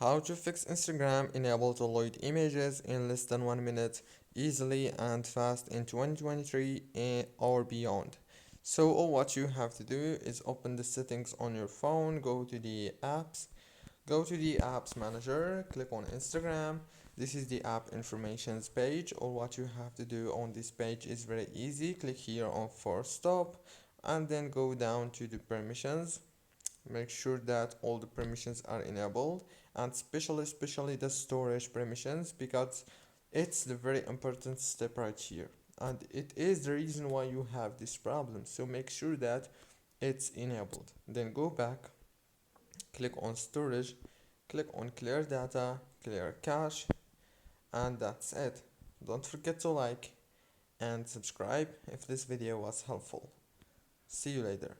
How to fix Instagram enable to load images in less than 1 minute easily and fast in 2023 or beyond. So all what you have to do is open the settings on your phone, go to the apps manager, click on Instagram. This is the app informations page. All what you have to do on this page is very easy. Click here on force stop and then go down to the permissions. Make sure that all the permissions are enabled, and especially the storage permissions, because it's the very important step right here, and it is the reason why you have this problem. So make sure that it's enabled. Then go back, click on storage, click on clear data, clear cache, and that's it. Don't forget to like and subscribe if this video was helpful. See you later.